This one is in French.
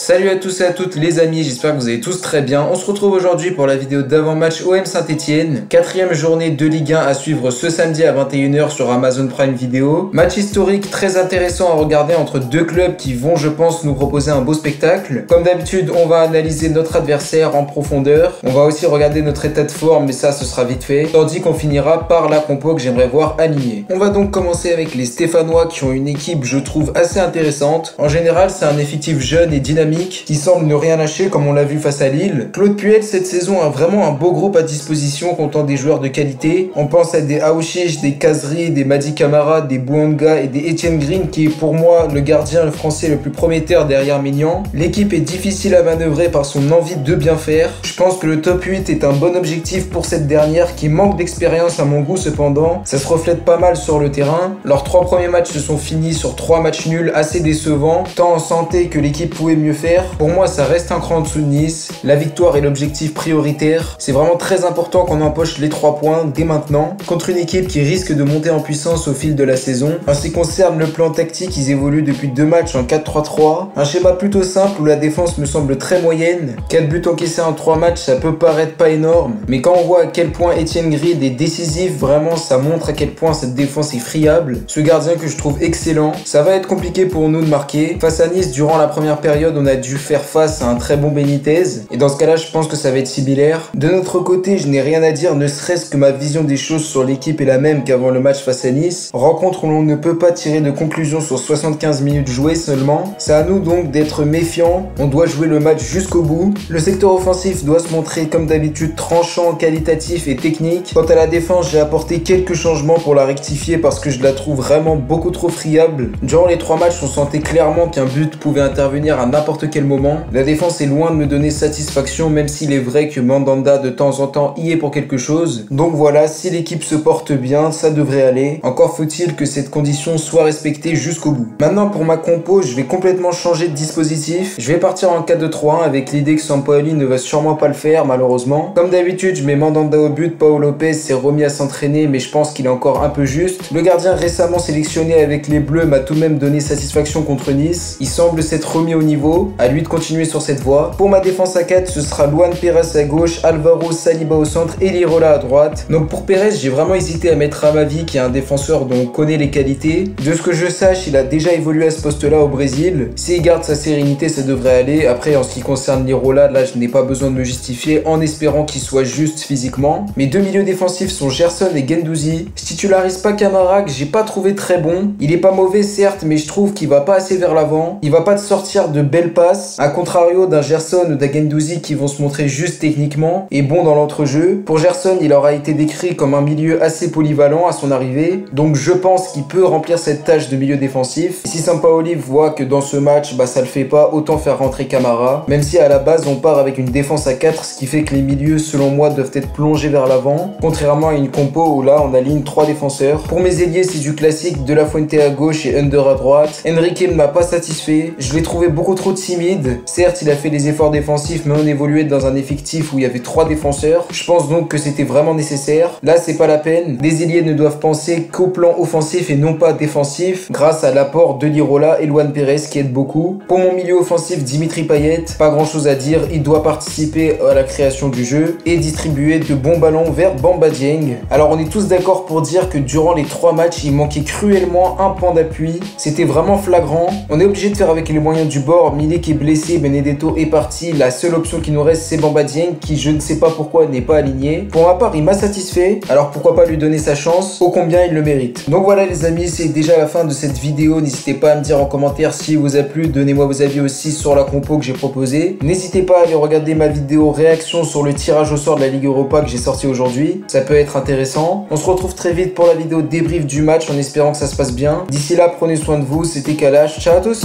Salut à tous et à toutes les amis, j'espère que vous allez tous très bien. On se retrouve aujourd'hui pour la vidéo d'avant-match OM Saint-Etienne. 4ème journée de Ligue 1 à suivre ce samedi à 21 h sur Amazon Prime Video. Match historique très intéressant à regarder entre deux clubs qui vont, je pense, nous proposer un beau spectacle. Comme d'habitude, on va analyser notre adversaire en profondeur. On va aussi regarder notre état de forme, mais ça, ce sera vite fait. Tandis qu'on finira par la compo que j'aimerais voir alignée. On va donc commencer avec les Stéphanois qui ont une équipe, je trouve, assez intéressante. En général, c'est un effectif jeune et dynamique qui semble ne rien lâcher comme on l'a vu face à Lille. Claude Puel cette saison a vraiment un beau groupe à disposition comptant des joueurs de qualité. On pense à des Aouchiche, des Kazri, des Madi Camara, des Bouanga et des Etienne Green qui est pour moi le gardien français le plus prometteur derrière Maignan. L'équipe est difficile à manœuvrer par son envie de bien faire. Je pense que le top 8 est un bon objectif pour cette dernière qui manque d'expérience à mon goût cependant. Ça se reflète pas mal sur le terrain. Leurs 3 premiers matchs se sont finis sur 3 matchs nuls assez décevants, tant en santé que l'équipe pouvait mieux faire. Pour moi, ça reste un cran en dessous de Nice. La victoire est l'objectif prioritaire. C'est vraiment très important qu'on empoche les 3 points dès maintenant contre une équipe qui risque de monter en puissance au fil de la saison. En ce qui concerne le plan tactique, ils évoluent depuis 2 matchs en 4-3-3. Un schéma plutôt simple où la défense me semble très moyenne. 4 buts encaissés en 3 matchs, ça peut paraître pas énorme. Mais quand on voit à quel point Etienne Green est décisif, vraiment ça montre à quel point cette défense est friable. Ce gardien que je trouve excellent. Ça va être compliqué pour nous de marquer. Face à Nice, durant la première période, on a dû faire face à un très bon Benitez et dans ce cas là je pense que ça va être similaire. De notre côté je n'ai rien à dire, ne serait-ce que ma vision des choses sur l'équipe est la même qu'avant le match face à Nice. Rencontre où l'on ne peut pas tirer de conclusion sur 75 minutes jouées seulement. C'est à nous donc d'être méfiants, on doit jouer le match jusqu'au bout. Le secteur offensif doit se montrer comme d'habitude tranchant, qualitatif et technique. Quant à la défense, j'ai apporté quelques changements pour la rectifier parce que je la trouve vraiment beaucoup trop friable. Durant les 3 matchs on sentait clairement qu'un but pouvait intervenir à n'importe quel moment. La défense est loin de me donner satisfaction, même s'il est vrai que Mandanda de temps en temps y est pour quelque chose. Donc voilà, si l'équipe se porte bien, ça devrait aller. Encore faut-il que cette condition soit respectée jusqu'au bout. Maintenant pour ma compo, je vais complètement changer de dispositif. Je vais partir en 4-2-3-1 avec l'idée que Sampaoli ne va sûrement pas le faire malheureusement. Comme d'habitude, je mets Mandanda au but, Paul Lopez s'est remis à s'entraîner mais je pense qu'il est encore un peu juste. Le gardien récemment sélectionné avec les Bleus m'a tout de même donné satisfaction contre Nice. Il semble s'être remis au niveau. À lui de continuer sur cette voie. Pour ma défense à 4, ce sera Luan Perez à gauche, Alvaro Saliba au centre et Lirola à droite. Donc pour Perez, j'ai vraiment hésité à mettre Amavi qui est un défenseur dont on connaît les qualités. De ce que je sache, il a déjà évolué à ce poste-là au Brésil. S'il garde sa sérénité, ça devrait aller. Après, en ce qui concerne Lirola, là, je n'ai pas besoin de me justifier en espérant qu'il soit juste physiquement. Mes 2 milieux défensifs sont Gerson et Guendouzi. Je titularise pas Camara que j'ai pas trouvé très bon. Il est pas mauvais certes, mais je trouve qu'il va pas assez vers l'avant. Il va pas te sortir de belles passes. A contrario d'un Gerson ou d'un Guendouzi qui vont se montrer juste techniquement et bon dans l'entrejeu. Pour Gerson, il aura été décrit comme un milieu assez polyvalent à son arrivée, donc je pense qu'il peut remplir cette tâche de milieu défensif. Si Sampaoli voit que dans ce match, ça le fait pas, autant faire rentrer Camara, même si à la base on part avec une défense à 4, ce qui fait que les milieux selon moi doivent être plongés vers l'avant, contrairement à une compo où là on aligne 3 défenseurs. Pour mes ailiers, c'est du classique, De La Fuente à gauche et Under à droite. Enrique ne m'a pas satisfait, je l'ai trouvé beaucoup trop timide. Certes, il a fait des efforts défensifs, mais on évoluait dans un effectif où il y avait 3 défenseurs. Je pense donc que c'était vraiment nécessaire. Là, c'est pas la peine. Les ailiers ne doivent penser qu'au plan offensif et non pas défensif, grâce à l'apport de Lirola et Luan Perez qui aide beaucoup. Pour mon milieu offensif, Dimitri Payet, pas grand chose à dire. Il doit participer à la création du jeu et distribuer de bons ballons vers Bamba Dieng. Alors, on est tous d'accord pour dire que durant les 3 matchs, il manquait cruellement un point d'appui. C'était vraiment flagrant. On est obligé de faire avec les moyens du bord. Milik est blessé, Benedetto est parti, la seule option qui nous reste c'est Bamba Dieng qui je ne sais pas pourquoi n'est pas aligné. Pour ma part il m'a satisfait, alors pourquoi pas lui donner sa chance, ô combien il le mérite. Donc voilà les amis, c'est déjà la fin de cette vidéo, n'hésitez pas à me dire en commentaire si vous a plu, donnez-moi vos avis aussi sur la compo que j'ai proposée. N'hésitez pas à aller regarder ma vidéo réaction sur le tirage au sort de la Ligue Europa que j'ai sorti aujourd'hui, ça peut être intéressant. On se retrouve très vite pour la vidéo débrief du match en espérant que ça se passe bien. D'ici là prenez soin de vous, c'était Kalash, ciao à tous.